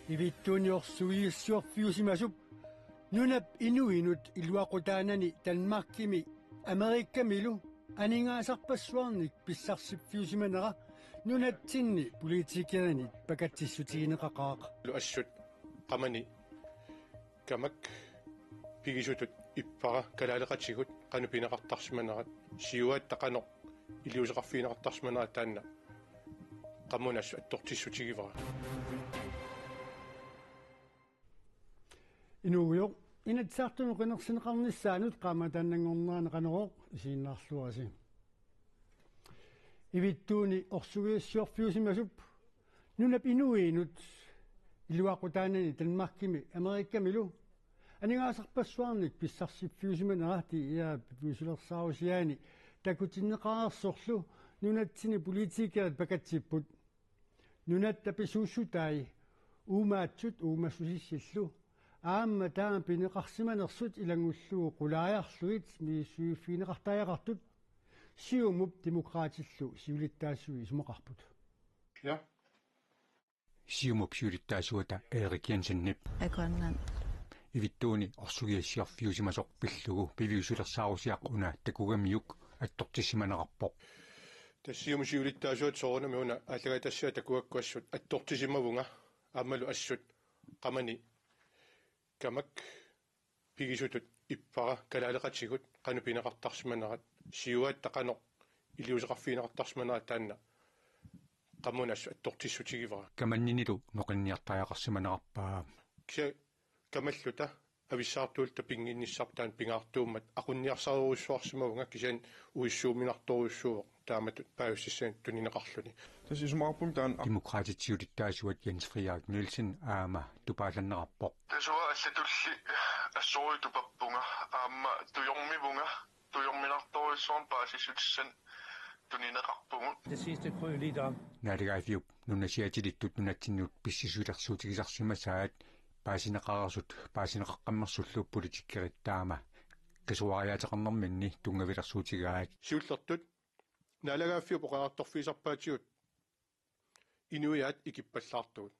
Ivittuuniorsugiissuarfiusimasup nunap inuinut iluaqutaanani Danmarkimi Amerikkamilu aningaasarpassuarnik pissarsifiusimanera nunatsinni politikerani pakatsissutigineqaqaaqa luassut qamani kamak pigisutut ippara kalaleqatigut qanupineqartarsimanerat siuat taqanoq iliuseqarfiineqartarsimanerat taanna qamunas attortissutigiva inuuyo inatsartunu qinersineqarnissaanut qaamatanangornaana qaneroq isiinnaarluasi ivittuuni orsugiissiorfiusimasup nunap inuinut iluaqutaanani Danmarkimi Amerikkamilu aningaasarpassuarnik pissarsifiusimanerati piusulersaarusiaani takutinneqaarsorlu nunatsini politikerit pakatsipput nunatta pisuussutai uumaatsut uumassusissillu aamma taa pineqarsimanersut ilangullugu qulaajarluit miissuiffiineqartaajaqartut siumup demokraatillu siulittaassui isumeqarput ja siumup siulittaassuuta Erik Jensen-nip Grønland ivittuuni orsugiissiarfiusimasoq pillugu piviusulersaarusiaq una takugamiuk attortissimaneqarpoq tassiumu siulittaasuut soornami una alлагатассаа такуаккуассут атторtisimavunga аамалу ассут qamani kamak pigisutut ippara kalaleqatigut qanupineqartarsimanerat siuat taqanoq iliuseqarfiineqartarsimanerat taanna qamunas attortissutigiva kamanninilu noqinniartajaqarsimaneqarpaa kamalluta avissartuulta pinginnissartaan pingaartuummat aqunniarsaruussuarsimavunga kisan uissuuminartoruussuuq taamatut paaussissaan tunineqarluni tasisumarpum taan demokraatitiulittaasuat Jens Friedrich Nielsen aama tupaallanneqarpoq tasua allatulli assuuritupappunga aamma tujormivunga paasissutissan tunineqarpungut det sidste krø lidt om naaligaaifiup nunasiatilittut nunatsinnuut pissisuulersuutigisarsimasaat paasineqararsut paasineqaqqammersullu politikkerit taama kasuariateqarnerminni tungavilersuutigaat siullertut naalagaaffiu poqaartorfiisarpaatigut inuiat ikippallaartugut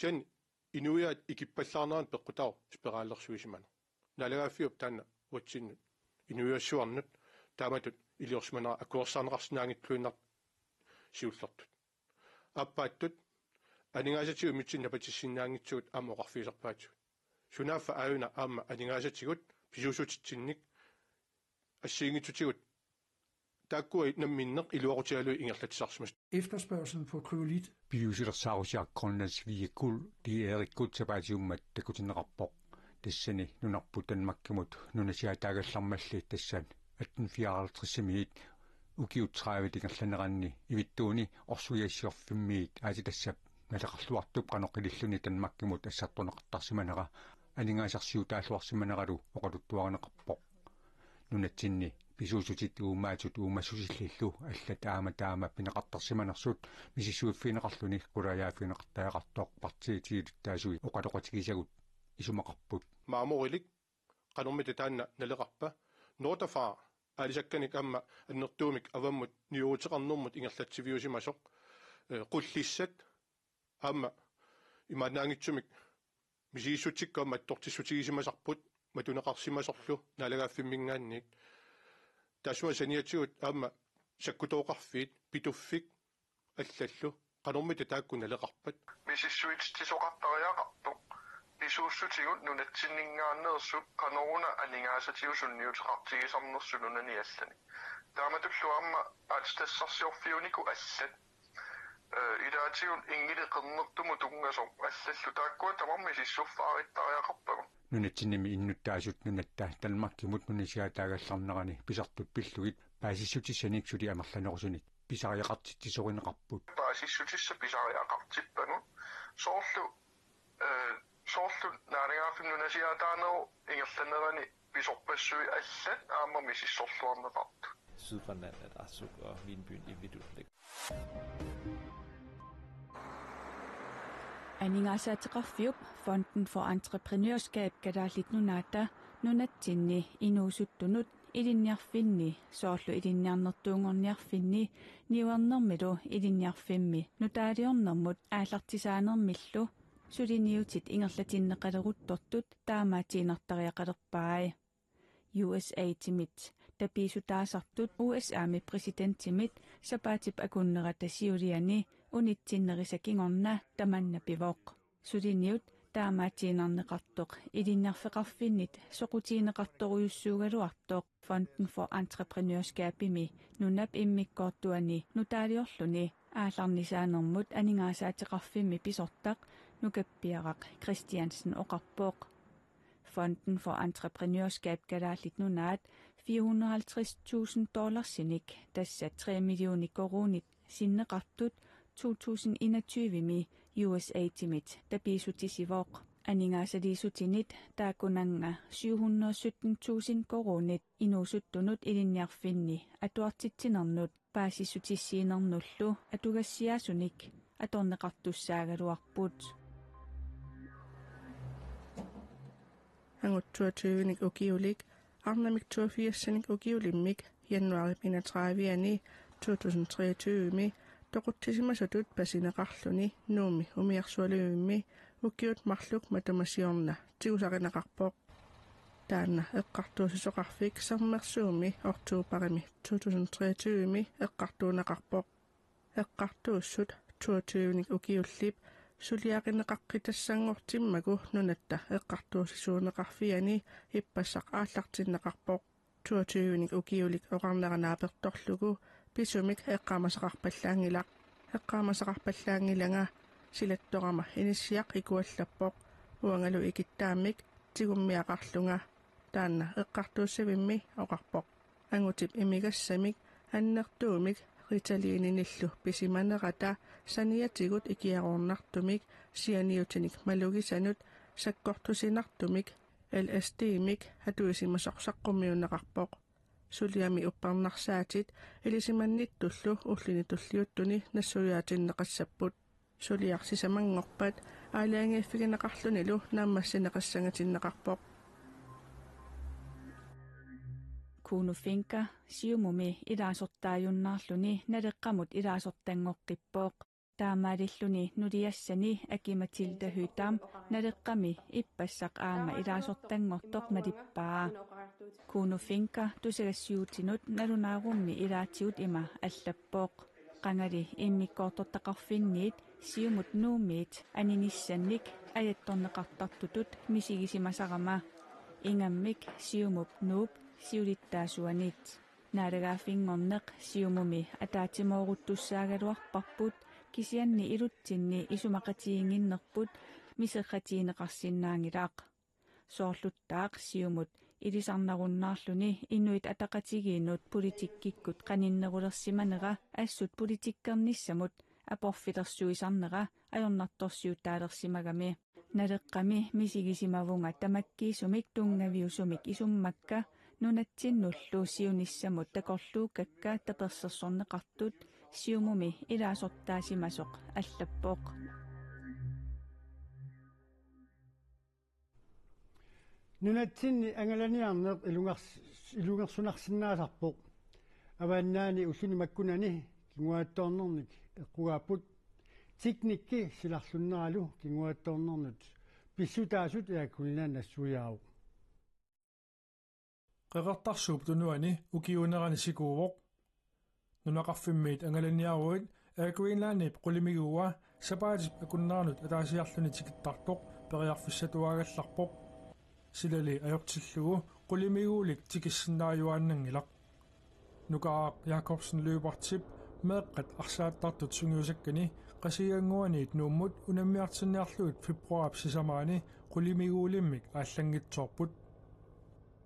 jan inuiat ikippallaarneraan peqqutau speraallersuisimana naalagaaffiup taanna uatsinnut inuiassuarnut taamatut iliorsimanera akuersaarneqarсинаангитлуиннар siullertut appaattut aningaasatigu mitsin napatissinnaangitsugut aama oqarfiisarpaatigut sunaaffa aayuna aama aningaasatigut pisuusutitsinnik assiingitsutigut taakkua namminneq iluaqutialui ingerlatisarsimas efterspørgselen på kryolit piusulersaarusiaq Grønlands viikul di Erikkut sapaatiummat takutinneqarpoq tassani nunarput Danmarkimut nunasiataagallarmalli tassan 1854 ukiutraavit ingerlaneranni ivittuuni orsugiassiorfimmiit aatitassap nalaqarluartup qanoqililluni Danmarkimut assartuneqartarsimanera aningaasarsiutaalluarsimaneralu oqaluttuarineqarpoq nunatsinni pisuusutit uumaatut uumassusillillu allat taama pineqartarsimanersut misissuiffiineqarluni qulaajaafiineqartaajaqartoq partiitigiluttaasui oqaloqatigisagut isumaqarput maamorilik qanormita taanna naleqarpa noortafaa alisakkanik amma annertuumik avammut niuruteqarnermut ingerlatsiviusimasoq qullissat amma imaanaangitsumik misissutikkaamma attortissutigisimасарпут матунеқарсимасорлу налагаффиммингаанник тасуа саниатигут аама саккутооқарфиит питуффик аллаллу qanормита таакку налеқарпат мисиссуит тисоқартариақартоқ писууссутигут нунатсиннингааннерсут qanоруна анингаасатигусунниутеқартигисарнерсулунани аллани тааматуллуамма аатстассарсиорфиунику аллат идаатигун ингилеқернертуму тунгасо аллаллу тааккуа тамармисиссуффаариттариақарпагу nunatsinimi innuttaasut nunatta Danmarkimut nunasiataagallarnerani pisartut pillugit paasissutissaniksuli amerlanerusuni pisariaqartittisorineqarput paasissutissa pisariaqartippanut soorlu naarigaafim nunasiataanero ingerlanerani pisorpassui allat aamma misissorluarneqartu Sydgrønland er Arsuk og Vinbyen i Vidutlik. Aningaasaateqarfiup Fonden for Entreprenørskab kadaallit nunatsinni inuusuttunut ilinniarfinni soorlu ilinniarnertuungorniarfinni niuernermilu ilinniarfimmi nutaaliornermut aallartisaanermillu сулиниутит ингерлатиннеқалерутторtut таамаатиинартариақалерпаи USA тимит тапиисутаасартут USA-ми президент тимит сапаатип акуннерата сиулиани унитсиннерисакингорна таманна пивоқ сулиниут таамаатиинарнеқартоқ илиннерфеқарфиннит соқутиинеқарторуйуссуугалуартоқ Fonden for Entreprenørskab ими нунап иммиккоортуани нутаалиорлуни ааларнисаанермут анингаасаатеқарфимми писортақ нукаппиарaq Christiansen оқарпоқ Fonden for Entreprenørskab галааллит нунаат $450,000 синик тасса 3 миллиони коронит синнеқартут 2021-ми USA тимит тапиисутисивоқ анингаасалиисутинит таакунанга 717,000 коронит инуусуттунут илинниарфинни атуартитсинернут паасиссутиссиинернуллу атугассиаасуник аторнеқартуссаагалуарпут ангутсуатиивник укиулик арнамик 82-саник укиулиммик януари 31-ани 2023-ми тоқутсисимасутут пасинеқарлуни нууми умиарсуалуимми укиут марлук матамасиорна тигусаринеқарпоқ таанна эққартуусисоқарфик сармерсууми ортуупарими 2023-ми эққартуунеқарпоқ эққартууссут 22-ник укиуллип сулиақинеқаққитассангортиммаку нунатта эққартуусисуунеқарфиани иппассақ ааллартиннеқарпоқ 22-ник укиулик оқарнеранааперторлугу писумик эққамасақарпаллаангилага силатторама иниссиақ икуаллаппоқ уангалу икиттаамик тигуммиақарлунга таанна эққартууссавимми оқарпоқ ангутип имигассамик аннертуумик риталиининиллу писиманерата саниатигут икиаруорнартумик сианиутиник малугисанут саккортусинартумик LSD-мик атуисимасорсаққумиунеқарпоқ сулиами уппарнарсаатит илисиманниттуллу уллинитуллиуттуни нассуяатиннеқассаппут сулиарсисамангорпат аалаангииффигинеқарлунилу нааммассинеқассангатиннеқарпоқ кунуфинка сиумуми илаасортаажуннаарлуни налеққамут илаасортангоққиппооқ таамаалиллуни нулиассани акиматилда хютаам налеққами иппассақ аама илаасортангортоқ малиппаа кунуфинка тусагассиутинут налунаарумми илаатиут има аллаппооқ qangали иммиккоортортақарфинниит сиумут нуумиит аниниссанник аятторнеқартартутут мисигисимасарама ингаммик сиумуп нууп сиулиттаасуанит наалагаафингорнеқ сиумуми атаатимооруттуссаагалуарпарпут кисианни илутсинни исумақатиингиннерпут мисеққатиинеқарсиннаангилаақ соорлуттаақ сиумут илисарнаруннаарлуни инуит атақатигиинут политиккиккут қаниннерулерсиманера ассут политиккерниссамут апорфилерсуисарнера ajornartorsiuttaalersimagami налеққами мисигисимавунга тамаккиисумик тунгавиусумик исуммакка нунатсиннуллу сиуниссамут такорлууккакка таперсерсорнеқартут сиумуми илаасортаасимасоқ аллаппооқ нунатсинни ангаланиарнеқ илунгерсунарсинаасарпоқ авааннаани уллуни маккунани кингуаатторнерник эққугааппут тикникки силарлуннералу кингуаатторнернут писсутаасут яаккулинаа нассуяау qeqartarsuup tunuani ukiunerani sikuuvoq nunaqarfimmiit angalaniaruit aakuinlaaniip qulimiguua sapaatip akunneranut ataasiarluni tikittartoq periarfissatuagallarpoq silali ajortillugu qulimiguulik tikissinnaayuaannangilaq nukaaq Jakobsen løbertip meeqqat arsaattartut sungiusakkani qasianguaniit nuummut unammiartinniarluut februarip sisamaani qulimiguulimmik ааллангитсоорпут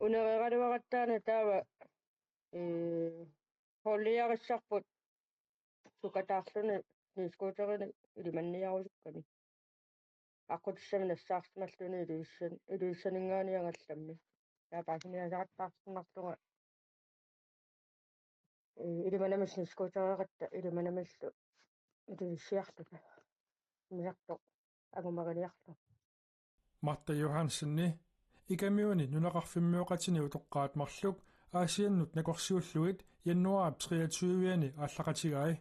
унеригалуаратаана таава холлиарissarput сукатаарлуни нискуутерини илиманниарусукками аққутиссами нассаарсималлуни илуиссанингаaniangallammi яапаасиниасаартаарсимарлунга илиманамис нискуутереқатта илиманамиллу илуиссиарлута мисартоқ агумаганиарлу Marta Johansenni ikamiuni nunaqarfimmiuqatini utoqqaat marluk aasiannut nakorsiulluit januarip 23-ani ааллақатигаи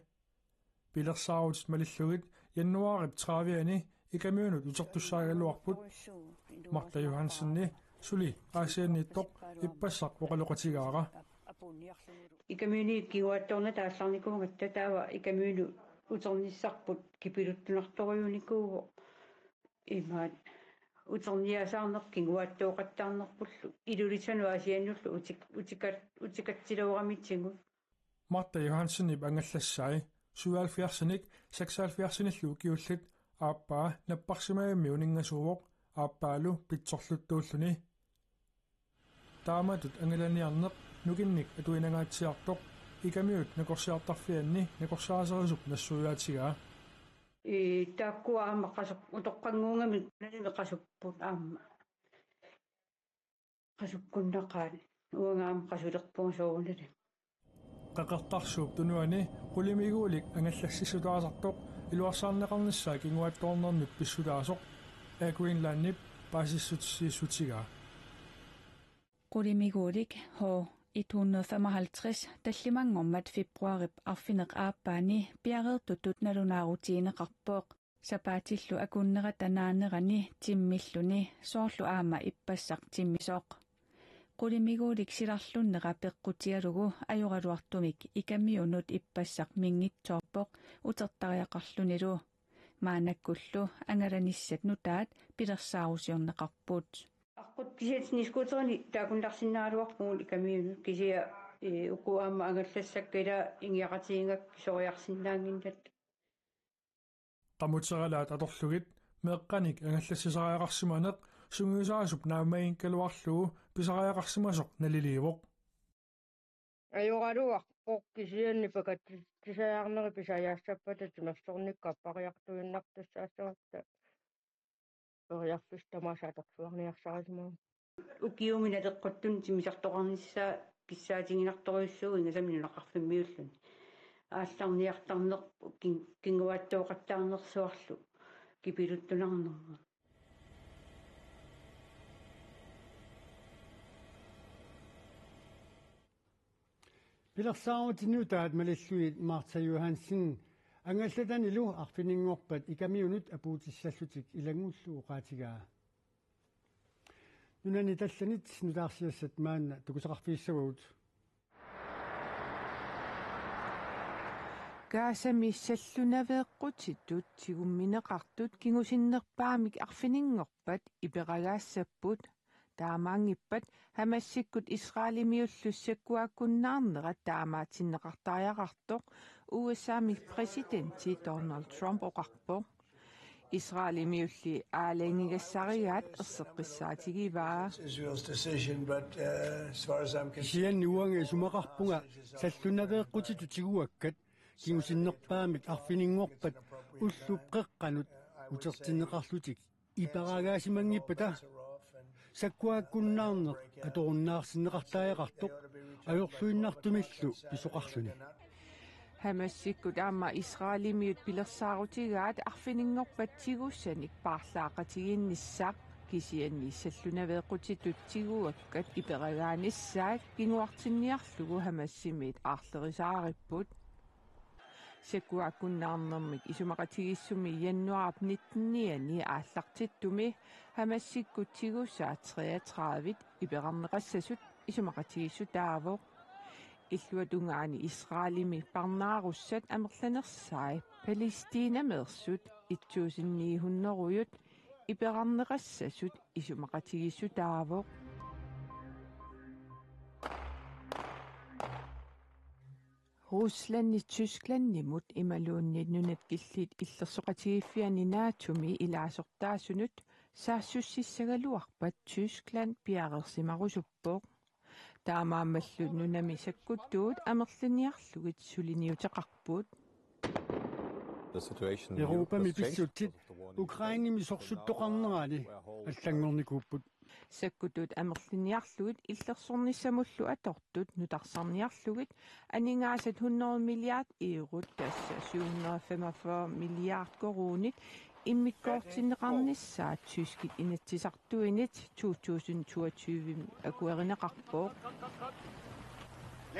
пилерсаарут малиллугит януарip 30-ani ikamiunut utertussaagalluarput Marta Johansenni suli aasianniittoq ippassaq oqaloqatigaara ikamiuni kiguattorna taallарникуунgat таава ikamiunu утернissarput кипилуттунарторюуникууво имаат утерниасаарнеқ кигуаттооқаттаарнерпуллу илулисану асианнуллу утикатсилаурамитсигу Marta Johansenni ангаллассаи 77-ник 76-ниллу киуллит ааппаа наппарсимаямми унингасууоқ ааппаалу питсорлуттууллуни тааматут ангаланиарнеқ нукинник атуинагаатсиартоқ икамиут накорсиартарфианни накорсаасерисуп нассуяатигаа тааккуаама қасуп утоққангуунгами налими қасуппут аама қасуккуннақаат уангаама қасулерпуун соорунали qaqartarsuup tunuani qulimiguulik angallassisutaasartoq iluarsаарneqarnissaa kinguattoornernup pissutaasoq Greenlandnip paasissutigaa qulimiguulik ho 155 tallimangormat februarip arfineq aappaani piareertutut nalunaarutiineqarpooq sapaatillu akunnera tanaanerani timmilluni soorlu aama ippassaq timmisooq qulimiguulik silarlunnera peqqutialugu ajoraluartumik ikamiunut ippassaq mingitsoorpoq utertariaqarlunilu maanakkullu angalanissat nutaat pilersaarusiorneqarput аққут кисиатнискутерни таакуннарсинааруарпугул икамиунут кисия укуаама ангаллассаккила ингиақатиингак сориарсинаангиннат qamutseralaat atorlugit meeqqanik angallassisariaqarsimaneq sungiusaasup naamainkaluarlugu pisariaqarsimasoq naliliivoq ajoraaluarpoq kisianni pakat tisaaarneri pisayaassappat timersornikkappariartuinnartussaassavatta periarlustamaasaatorsuarniarsarismaa ukiumina teqqottun timisartoqarnissaa kissaatingинарторюссуу ингасаминунақарфиммиуллуни аалларниартарнеқ кингуаттооқаттаарнерсуарлу кипилуттунарнерма Pilersaarutinutaat malilluit Marta Johansen angallatanilu arfininngorpat ikamiunut apuutissаллутик илагууллу уqaatigaa нунани талланит нутаарсиассат маанна тукусеқарфииссагуут Gaasamissallunaveeqqutitut sigummineqartut kingusиннерпаамик арфинингорпат иперагаассаппут таамаангиппат хамассиккут Исраалимиуллуссаккуаккуннаарнера таамаатиннеқартариақартоқ USA-мик президенти Donald Trump оқарпоқ Исраалимиулли аалаангигассаригаат ерсеққиссаатигиваа сианни уанга сумақарпунга саллунавеэққутиту тигуаккат кингусиннерпаамик арфинингорпат уллупқеққанут утертиннеқарлутик ипарагаасимангиппата саккуаккуннаарнеқ аторуннаарсиннеқартариақартоқ ajorluinnartumillu писоқарлуни хамассиккут аама Исраалимиут пилерсаарутигаат арфинингорпатсигуссаник паарлаақатигиннссаақ кисианни саллунавеэққутитутсигуаккат иперагааниссаат кингуартинниарлугу хамассимиит аарлерисаариппут саккуаккуннаарнэрмик исумақатигиссуми яннуарап 19-ниани ааллартиттуми хамассиккутсигусsaa 33-вит иперарнеқассасут исумақатигиссутаавоқ иллуатунгаани Исраалими парнааруссат амерланерсаи Палестинамерсут 1900-ут иперарнеқассасут исумақатигиссутаавоқ Русланни Тюскланнимут ималуунниит нунат киллит иллерсоқатигиффиани наатуми илаасортаасунут саассуссиссагалуарпат Тюскланд пиарерсимарусуппоқ таамаамаллут нунами саккуттуут амерланиарлугит сулиниутеқарпут Европами писсуттит Украиними сорсуттоқарнерани аллангорникууппут саккутут амерланиарлугит иллерсорниссамуллу атортут нутарсарниарлугит анингаасат 100 миллиард евро тасса 745 миллиард коронит иммиккоортиннеқарниссаа тюскит инатсисартуинит 2022 акуеринеқарпоо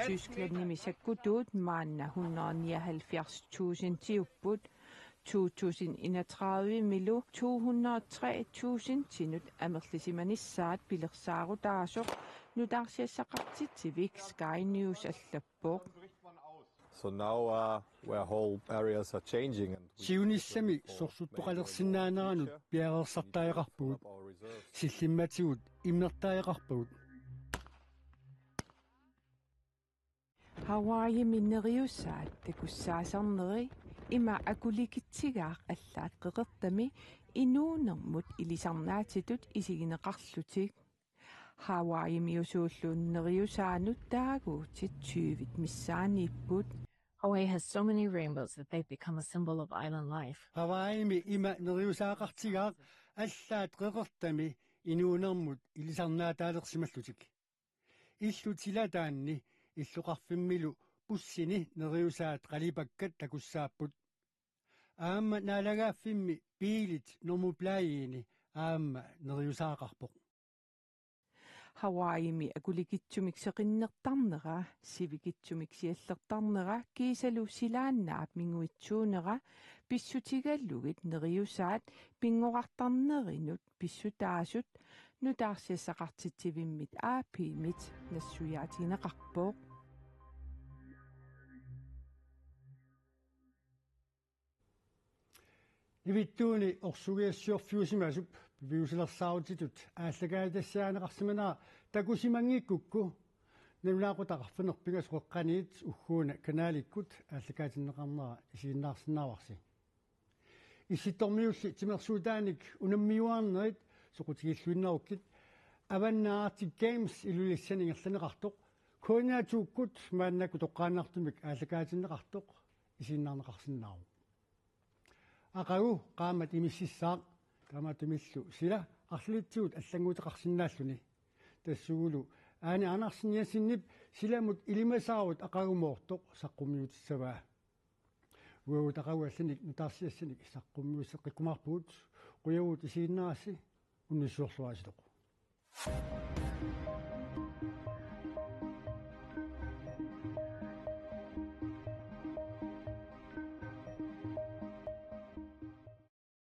Tysklandnimi sakkutut maanna 179.000 tiupput 2031 milu 203.000 tinut amerlisimanissaat pilersaarutarsuq nutarsiassaqartitivik Sky News allappoq. So now where whole areas are changing and siunissami sorsuttoqalersinnaaneraanut piareersartaajeqarpugut sillimmatigut imnertaajeqarpugut Hawaii minneriussaat takussaasarneri ima akulikitsigaaq allaat qeqertami inuunermut ilisarnaatitut isigineqarlutik Hawaii miusuulluunneriusaanut taaguutit 20 missaaniipput Hawaii has so many rainbows that they've become a symbol of island life. Hawaii mi ima neriusaaqartigaaq allaat qeqertami inuunermut ilisarnaataaleqsimallutik illutilataanni illuqarfimmilu pussini neriusaat qalipakkat takussaapput aamma naalagaaffimmi piilit normuplaayiini aamma neriusaaqarpoq Hawaii mi akulikitsumik seqinnertarnera sivikitsumik siallertarnera kiisalu silaannaap minguitsuunera pissutigalugit neriusaat pingoqartarnerinut pissutaasut nutaarsiassaqartitivimmit aapiimit nassuyaatineqarpoq Ivittuuni orsugiassiorfiusimasup viusilersaarutitut aalлагаатассааneqarsimanaa takusimangikkukku nulaaqutaqarfinerpigas qoqqaniit ugguuna kanaalikkut aalлагаатиннеqarnera isiinnaarsinnaarsi issittormiulli timersuutaanik unammiuarnerit soqutigilluinnerukkit avannaartik games ilulissani ngerlaneqartoq kuunaatuukkut maannaku toqqaannartumik aalлагаатиннеqartoq isiinnaarneqarsinnaaru aqagu qaamat imississaaq qaamattumillu sila arlitsuut allanguuteqarsinnaalluni tassugulu aani anarsinniassinnip silamut ilimasaarut aqagumoortoq saqqummiutissavaa uagutaqaguallinik nutaarsiassinik saqqummiusseqqikkumarpuut quyavuut isiinnaassi unnissuorluaasitoq